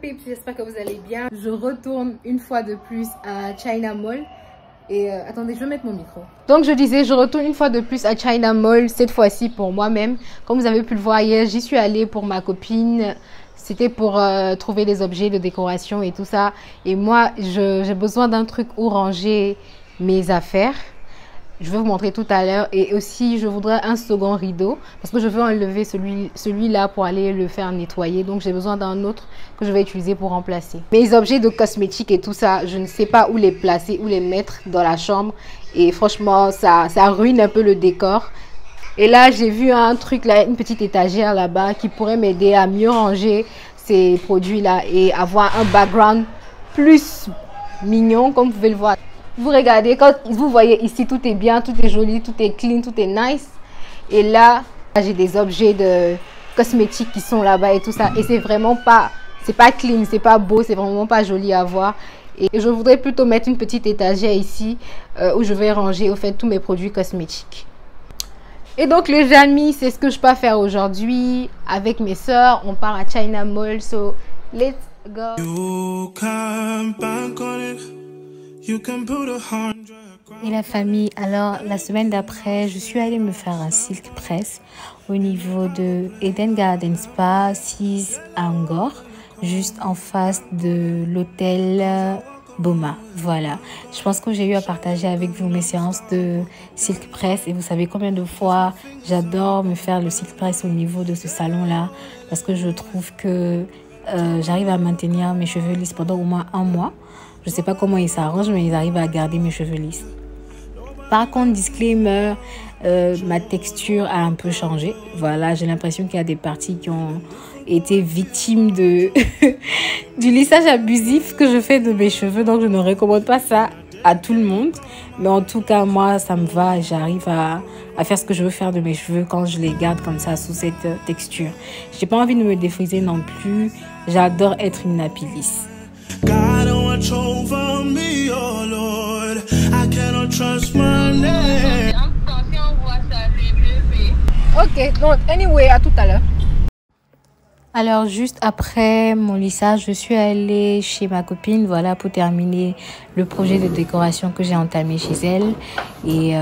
peeps, j'espère que vous allez bien. Je retourne une fois de plus à China Mall. Et attendez, je vais mettre mon micro. Donc je disais, je retourne une fois de plus à China Mall, cette fois-ci pour moi-même. Comme vous avez pu le voir hier, j'y suis allée pour ma copine. C'était pour trouver des objets de décoration et tout ça. Et moi, j'ai besoin d'un truc où ranger mes affaires. Je vais vous montrer tout à l'heure. Et aussi, je voudrais un second rideau parce que je veux enlever celui-là pour aller le faire nettoyer. Donc, j'ai besoin d'un autre que je vais utiliser pour remplacer. Mes objets de cosmétiques et tout ça, je ne sais pas où les placer, où les mettre dans la chambre. Et franchement, ça ruine un peu le décor. Et là, j'ai vu un truc là, une petite étagère là-bas qui pourrait m'aider à mieux ranger ces produits-là et avoir un background plus mignon, comme vous pouvez le voir. Vous regardez, quand vous voyez ici, tout est bien, tout est joli, tout est clean, tout est nice. Et là, j'ai des objets de cosmétiques qui sont là-bas et tout ça. Et c'est vraiment pas, c'est pas clean, c'est pas beau, c'est vraiment pas joli à voir. Et je voudrais plutôt mettre une petite étagère ici où je vais ranger au fait tous mes produits cosmétiques. Et donc les amis, c'est ce que je peux faire aujourd'hui avec mes soeurs. On part à China Mall, so let's go. Et la famille, alors la semaine d'après, je suis allée me faire un silk press au niveau de Eden Garden Spa 6 à Angkor, juste en face de l'hôtel Boma. Voilà, je pense que j'ai eu à partager avec vous mes séances de silk press et vous savez combien de fois j'adore me faire le silk press au niveau de ce salon-là parce que je trouve que j'arrive à maintenir mes cheveux lisses pendant au moins un mois. Je ne sais pas comment ils s'arrangent, mais ils arrivent à garder mes cheveux lisses. Par contre, disclaimer, ma texture a un peu changé. Voilà, j'ai l'impression qu'il y a des parties qui ont été victimes de du lissage abusif que je fais de mes cheveux. Donc, je ne recommande pas ça à tout le monde. Mais en tout cas, moi, ça me va. J'arrive à faire ce que je veux faire de mes cheveux quand je les garde comme ça, sous cette texture. Je n'ai pas envie de me défriser non plus. J'adore être une nappy lisse. Over me, oh Lord, I cannot trust my name. Ok, donc anyway, à tout à l'heure. Alors juste après mon lissage, je suis allée chez ma copine, voilà, pour terminer le projet de décoration que j'ai entamé chez elle. Et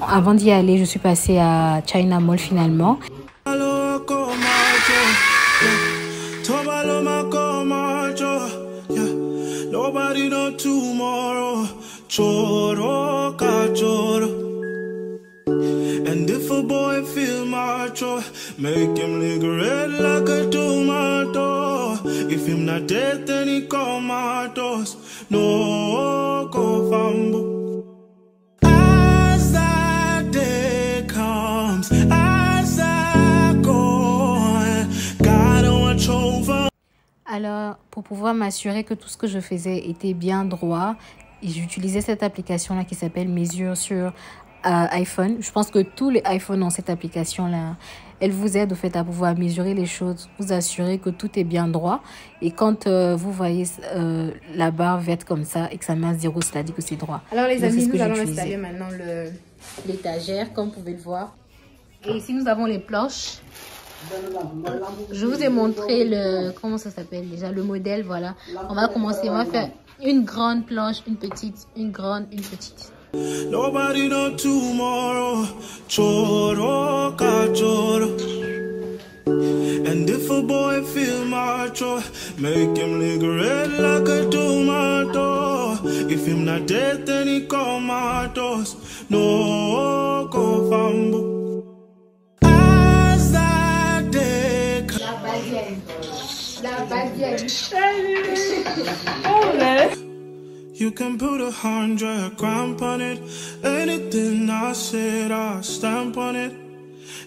avant d'y aller, je suis passée à China Mall finalement. Nobody know tomorrow, choro ka choro. And if a boy feel macho, make him lick red like a tomato. If him not dead, then he comatose. No go fambo. As that day comes, as I go, God don't watch over. Alors, pour pouvoir m'assurer que tout ce que je faisais était bien droit, j'utilisais cette application-là qui s'appelle Mesure sur iPhone. Je pense que tous les iPhones ont cette application-là. Elle vous aide au fait à pouvoir mesurer les choses, vous assurer que tout est bien droit. Et quand vous voyez la barre verte comme ça et que ça met à 0, c'est-à-dire que c'est droit. Alors les amis, nous allons installer maintenant l'étagère, comme vous pouvez le voir. Et ici, nous avons les planches. Je vous ai montré le, comment ça s'appelle déjà, le modèle, voilà. On va commencer, on va faire une grande planche, une petite, une grande, une petite. Nobody know tomorrow, choro ka choro. And if a boy feel macho, make him lick red like a tomato. If him not dead, then he comatose. No go fambo. You can put 100 grand on it. Anything I said, I stamp on it.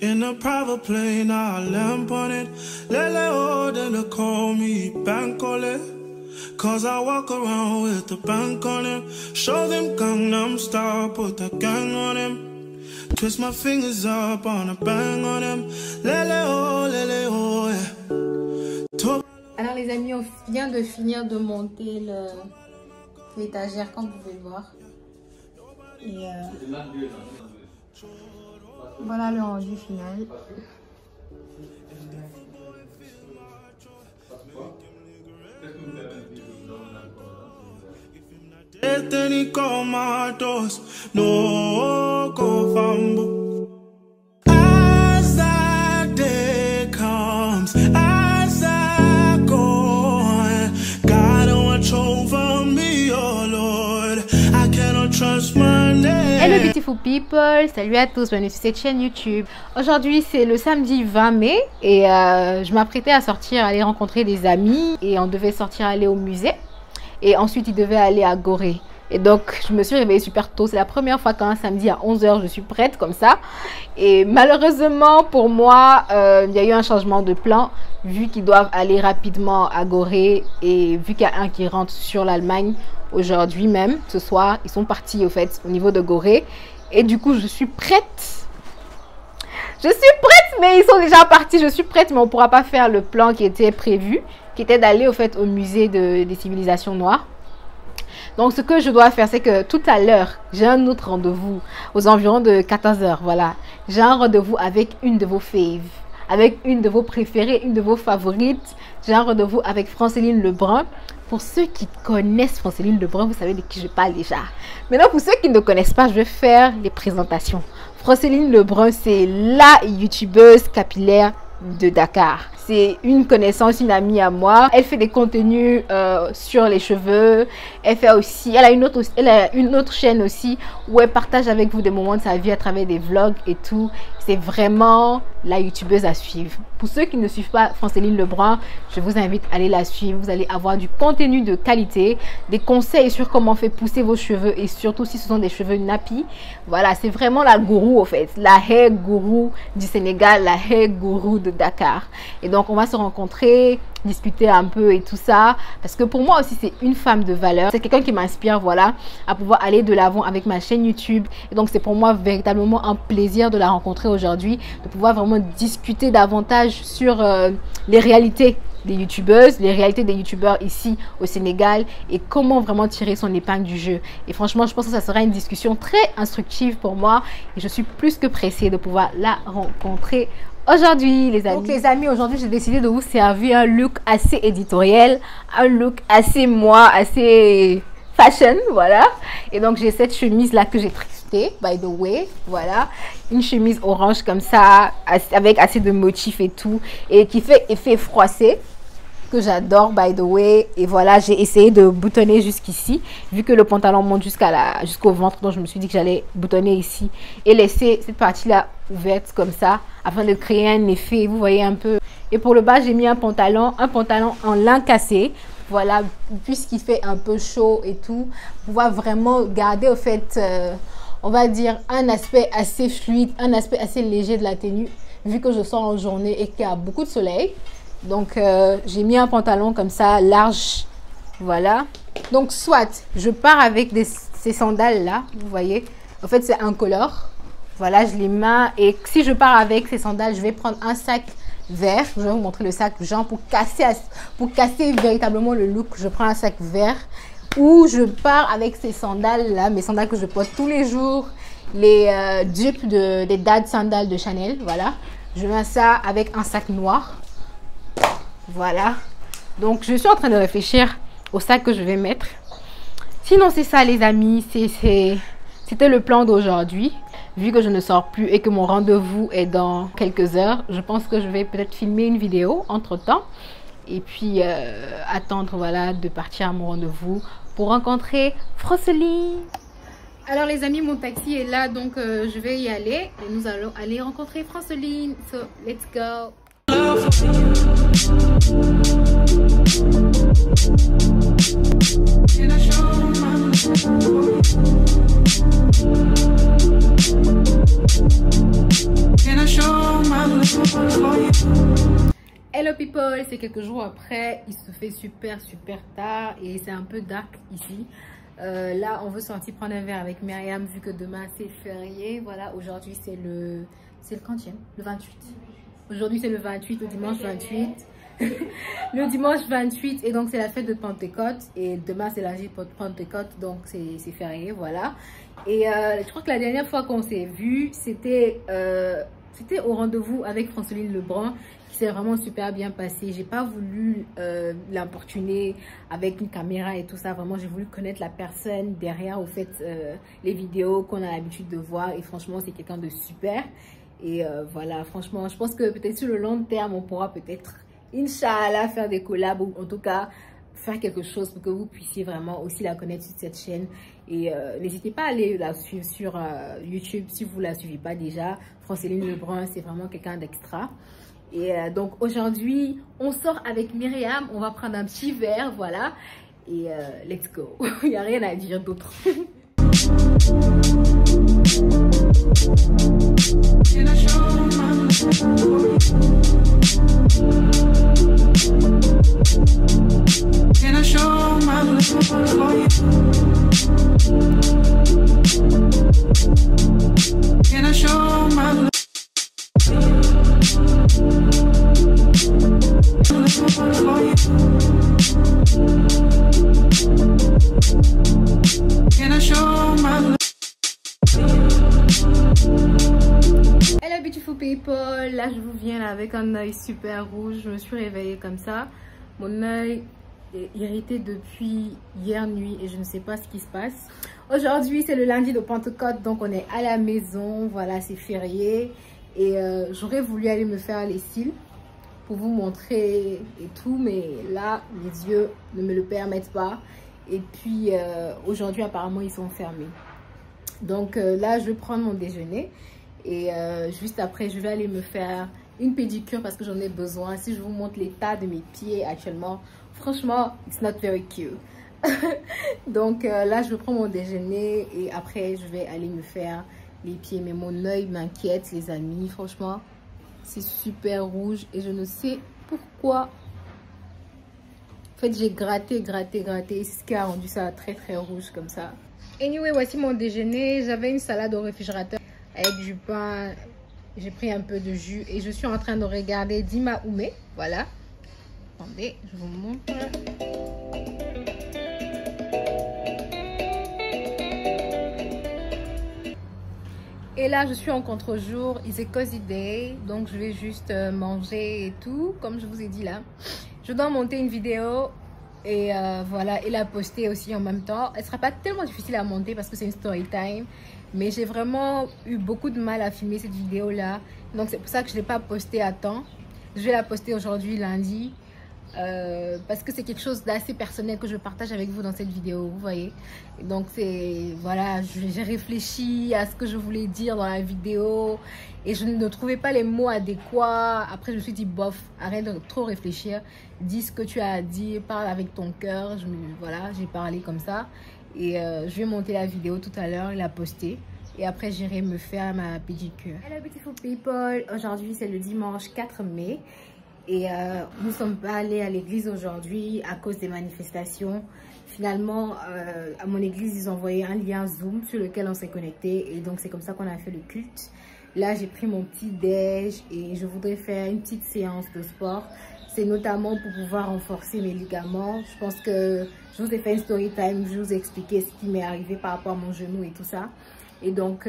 In a private plane, I lamp on it. Lele oh, then they call me Bankole. Cause I walk around with the bank on him. Show them Gangnam Style, put the gang on him. Twist my fingers up on a bang on him. Lele oh, yeah. Alors les amis, on vient de finir de monter l'étagère comme vous pouvez le voir. Et voilà le rendu final. ténicomatos, no confambo. As that day comes, as I go on, God watch over me, oh Lord, I cannot trust my name. Hello beautiful people, salut à tous, bienvenue sur cette chaîne YouTube. Aujourd'hui c'est le samedi 20 mai et je m'apprêtais à sortir, aller rencontrer des amis et on devait sortir aller au musée et ensuite il devait aller à Gorée. Et donc je me suis réveillée super tôt, c'est la première fois qu'un samedi à 11 h je suis prête comme ça. Et malheureusement pour moi, il y a eu un changement de plan vu qu'ils doivent aller rapidement à Gorée et vu qu'il y a un qui rentre sur l'Allemagne aujourd'hui même, ce soir, ils sont partis au fait au niveau de Gorée. Et du coup je suis prête. Je suis prête mais ils sont déjà partis, je suis prête mais on ne pourra pas faire le plan qui était prévu, qui était d'aller au fait au musée des civilisations noires. Donc ce que je dois faire, c'est que tout à l'heure, j'ai un autre rendez-vous aux environs de 14 h. Voilà, j'ai un rendez-vous avec une de vos faves, avec une de vos préférées, une de vos favorites. J'ai un rendez-vous avec Franceline Lebrun. Pour ceux qui connaissent Franceline Lebrun, vous savez de qui je parle déjà. Maintenant, pour ceux qui ne connaissent pas, je vais faire les présentations. Franceline Lebrun, c'est la youtubeuse capillaire de Dakar. C'est une connaissance, une amie à moi. Elle fait des contenus sur les cheveux. Elle fait aussi, elle a une autre chaîne aussi où elle partage avec vous des moments de sa vie à travers des vlogs et tout. C'est vraiment la youtubeuse à suivre. Pour ceux qui ne suivent pas Franceline Lebrun, je vous invite à aller la suivre. Vous allez avoir du contenu de qualité, des conseils sur comment faire pousser vos cheveux et surtout si ce sont des cheveux nappis. Voilà, c'est vraiment la gourou en fait, la hair gourou du Sénégal, la hair gourou de Dakar. Et donc on va se rencontrer, discuter un peu et tout ça parce que pour moi aussi c'est une femme de valeur, c'est quelqu'un qui m'inspire, voilà, à pouvoir aller de l'avant avec ma chaîne YouTube. Et donc c'est pour moi véritablement un plaisir de la rencontrer aujourd'hui, de pouvoir vraiment discuter davantage sur les réalités des youtubeuses, les réalités des youtubeurs ici au Sénégal et comment vraiment tirer son épingle du jeu. Et franchement je pense que ça sera une discussion très instructive pour moi et je suis plus que pressée de pouvoir la rencontrer aujourd'hui les amis. Donc les amis, aujourd'hui j'ai décidé de vous servir un look assez éditorial, un look assez moi, assez fashion, voilà. Et donc j'ai cette chemise là que j'ai tricotée, by the way, voilà, une chemise orange comme ça avec assez de motifs et tout et qui fait effet froissé que j'adore, by the way. Et voilà, j'ai essayé de boutonner jusqu'ici vu que le pantalon monte jusqu'au ventre, donc je me suis dit que j'allais boutonner ici et laisser cette partie là ouverte comme ça afin de créer un effet, vous voyez un peu. Et pour le bas j'ai mis un pantalon en lin cassé, voilà, puisqu'il fait un peu chaud et tout, pouvoir vraiment garder au fait on va dire un aspect assez fluide, un aspect assez léger de la tenue vu que je sors en journée et qu'il y a beaucoup de soleil. Donc j'ai mis un pantalon comme ça large, voilà. Donc soit je pars avec ces sandales là, vous voyez, en fait c'est incolore, voilà, je les mets. Et si je pars avec ces sandales, je vais prendre un sac vert, je vais vous montrer le sac genre pour casser véritablement le look. Je prends un sac vert. Ou je pars avec ces sandales là, mes sandales que je porte tous les jours, les dupes des Dad sandales de Chanel, voilà. Je mets ça avec un sac noir. Voilà, donc je suis en train de réfléchir au sac que je vais mettre. Sinon c'est ça les amis, c'était le plan d'aujourd'hui. Vu que je ne sors plus et que mon rendez-vous est dans quelques heures, je pense que je vais peut-être filmer une vidéo entre temps et puis attendre, voilà, de partir à mon rendez-vous pour rencontrer Franceline. Alors les amis, mon taxi est là, donc je vais y aller et nous allons aller rencontrer Franceline. So let's go. Hello people, c'est quelques jours après, il se fait super tard et c'est un peu dark ici. Là on veut sortir prendre un verre avec Myriam vu que demain c'est férié. Voilà, aujourd'hui c'est le quantième, le 28. Aujourd'hui c'est le 28, le dimanche 28. Le dimanche 28 et donc c'est la fête de Pentecôte et demain c'est la journée de Pentecôte, donc c'est férié, voilà. Et je crois que la dernière fois qu'on s'est vu c'était c'était au rendez-vous avec Franceline Lebrun qui s'est vraiment super bien passé. J'ai pas voulu l'importuner avec une caméra et tout ça. Vraiment, j'ai voulu connaître la personne derrière au fait les vidéos qu'on a l'habitude de voir. Et franchement, c'est quelqu'un de super. Et voilà, franchement, je pense que peut-être sur le long terme, on pourra peut-être, Inch'Allah, faire des collabs ou en tout cas faire quelque chose pour que vous puissiez vraiment aussi la connaître sur cette chaîne. Et n'hésitez pas à aller la suivre sur YouTube si vous ne la suivez pas déjà. Franceline Lebrun, c'est vraiment quelqu'un d'extra. Et donc aujourd'hui, on sort avec Myriam. On va prendre un petit verre, voilà. Et let's go. Il n'y a rien à dire d'autre. Can I show my love? Can I show my love for you? Can I show my love for you? Can I show my love? Hello beautiful people, là je vous viens là avec un œil super rouge. Je me suis réveillée comme ça, mon œil est irrité depuis hier nuit et je ne sais pas ce qui se passe. Aujourd'hui c'est le lundi de Pentecôte, donc on est à la maison, voilà, c'est férié. Et j'aurais voulu aller me faire les cils pour vous montrer et tout, mais là mes yeux ne me le permettent pas. Et puis aujourd'hui apparemment ils sont fermés. Donc là je vais prendre mon déjeuner. Et juste après, je vais aller me faire une pédicure parce que j'en ai besoin. Si je vous montre l'état de mes pieds actuellement, franchement, it's not very cute. Donc là, je prends mon déjeuner et après, je vais aller me faire les pieds. Mais mon œil m'inquiète, les amis. Franchement, c'est super rouge et je ne sais pourquoi. En fait, j'ai gratté. C'est ce qui a rendu ça très, très rouge comme ça. Anyway, voici mon déjeuner. J'avais une salade au réfrigérateur avec du pain, j'ai pris un peu de jus et je suis en train de regarder Dima Oumé, voilà. Attendez, je vous montre. Et là, je suis en contre-jour, it's a cozy day, donc je vais juste manger et tout, comme je vous ai dit là. Je dois monter une vidéo et voilà, et la poster aussi en même temps. Elle sera pas tellement difficile à monter parce que c'est une story time. Mais j'ai vraiment eu beaucoup de mal à filmer cette vidéo là. Donc c'est pour ça que je ne l'ai pas postée à temps. Je vais la poster aujourd'hui lundi. Parce que c'est quelque chose d'assez personnel que je partage avec vous dans cette vidéo. Vous voyez. Et donc c'est... Voilà, j'ai réfléchi à ce que je voulais dire dans la vidéo. Et je ne trouvais pas les mots adéquats. Après je me suis dit bof, arrête de trop réfléchir. Dis ce que tu as à dire. Parle avec ton cœur. Voilà, j'ai parlé comme ça. Et je vais monter la vidéo tout à l'heure et la poster. Et après, j'irai me faire ma pédicure. Hello beautiful people. Aujourd'hui, c'est le dimanche 4 mai. Et nous ne sommes pas allés à l'église aujourd'hui à cause des manifestations. Finalement, à mon église, ils ont envoyé un lien Zoom sur lequel on s'est connecté. Et donc, c'est comme ça qu'on a fait le culte. Là, j'ai pris mon petit déj et je voudrais faire une petite séance de sport. C'est notamment pour pouvoir renforcer mes ligaments. Je pense que je vous ai fait une story time, je vous ai expliqué ce qui m'est arrivé par rapport à mon genou et tout ça. Et donc,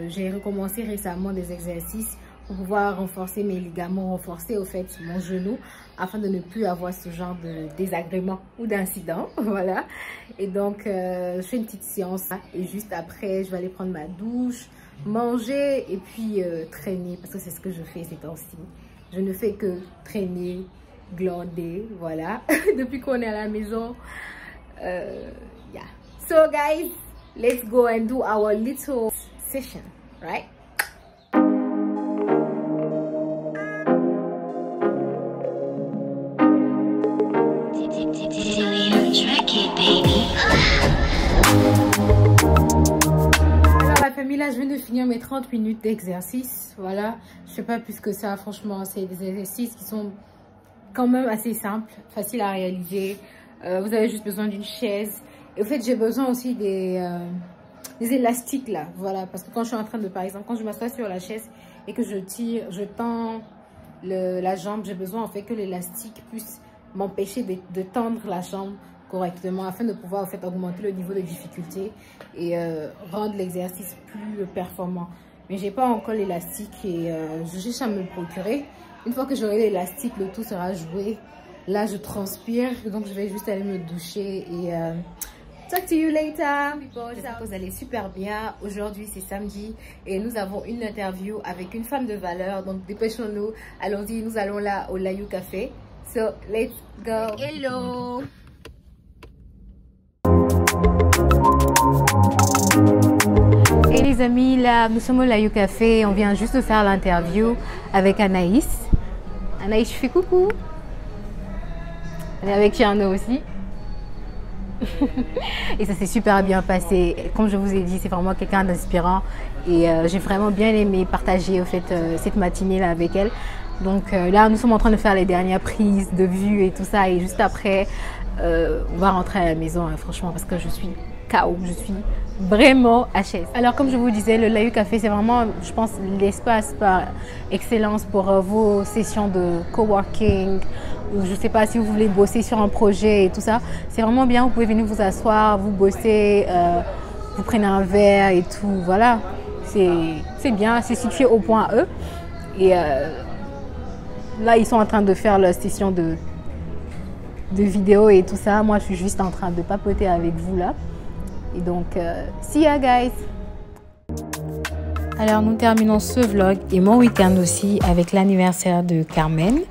j'ai recommencé récemment des exercices pour pouvoir renforcer mes ligaments, renforcer au fait mon genou, afin de ne plus avoir ce genre de désagrément ou d'incident. Voilà. Et donc, je fais une petite séance. Et juste après, je vais aller prendre ma douche, manger et puis traîner, parce que c'est ce que je fais ces temps-ci. Je ne fais que traîner, glander, voilà, depuis qu'on est à la maison. Yeah. So guys, let's go and do our little session, right? Alors la famille, là je viens de finir mes 30 minutes d'exercice. Voilà, je fais pas plus que ça. Franchement, c'est des exercices qui sont quand même assez simples, faciles à réaliser. Vous avez juste besoin d'une chaise. Et au fait, j'ai besoin aussi des élastiques là. Voilà, parce que quand je suis en train de, par exemple, quand je m'assois sur la chaise et que je tire, je tends la jambe, j'ai besoin en fait que l'élastique puisse m'empêcher de tendre la jambe correctement afin de pouvoir en fait augmenter le niveau de difficulté et rendre l'exercice plus performant. mais j'ai pas encore l'élastique et je cherche à me le procurer. Une fois que j'aurai l'élastique, le tout sera joué. Là, je transpire, donc je vais juste aller me doucher et talk to you later. J'espère que vous allez super bien. Aujourd'hui, c'est samedi et nous avons une interview avec une femme de valeur. Donc, dépêchons-nous. Allons-y, nous allons là au Layou Café. So, let's go. Hello. Et les amis, là, nous sommes au Layou Café. On vient juste de faire l'interview avec Anaïs. Anaïs, je fais coucou. On est avec Tierno aussi. Et ça s'est super bien passé. Comme je vous ai dit, c'est vraiment quelqu'un d'inspirant. Et j'ai vraiment bien aimé partager au fait, cette matinée là avec elle. Donc là, nous sommes en train de faire les dernières prises de vue et tout ça. Et juste après, on va rentrer à la maison, hein, franchement, parce que je suis KO. Je suis vraiment HS. Alors, comme je vous disais, le Layou Café, c'est vraiment, je pense, l'espace par excellence pour vos sessions de coworking. Ou je ne sais pas si vous voulez bosser sur un projet et tout ça. C'est vraiment bien. Vous pouvez venir vous asseoir, vous bosser, vous prenez un verre et tout. Voilà. C'est bien. C'est situé au point E. Et là, ils sont en train de faire leur session de vidéo et tout ça. Moi, je suis juste en train de papoter avec vous là. Et donc, see ya guys! Alors, nous terminons ce vlog et mon week-end aussi avec l'anniversaire de Carmen.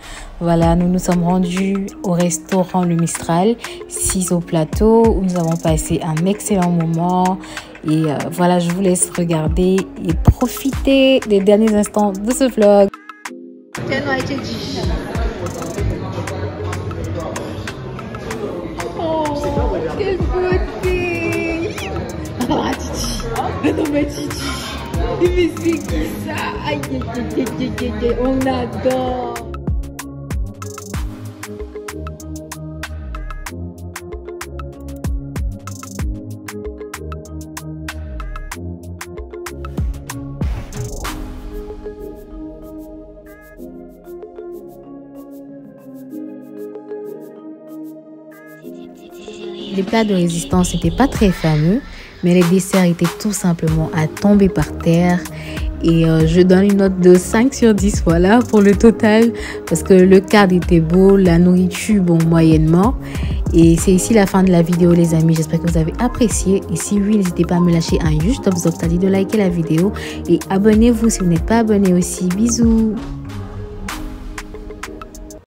Voilà, nous nous sommes rendus au restaurant Le Mistral, 6 au plateau, où nous avons passé un excellent moment. Et voilà, je vous laisse regarder et profiter des derniers instants de ce vlog. Oh, quelle beauté! Non, mais Titi! Mais c'est qui ça? Aïe, aïe, aïe, aïe, on adore! Les plats de résistance n'étaient pas très fameux, mais les desserts étaient tout simplement à tomber par terre. Et je donne une note de 5 sur 10, voilà, pour le total. Parce que le cadre était beau, la nourriture, bon, moyennement. Et c'est ici la fin de la vidéo, les amis. J'espère que vous avez apprécié. Et si oui, n'hésitez pas à me lâcher un huge thumbs up, c'est-à-dire de liker la vidéo. Et abonnez-vous si vous n'êtes pas abonné aussi. Bisous!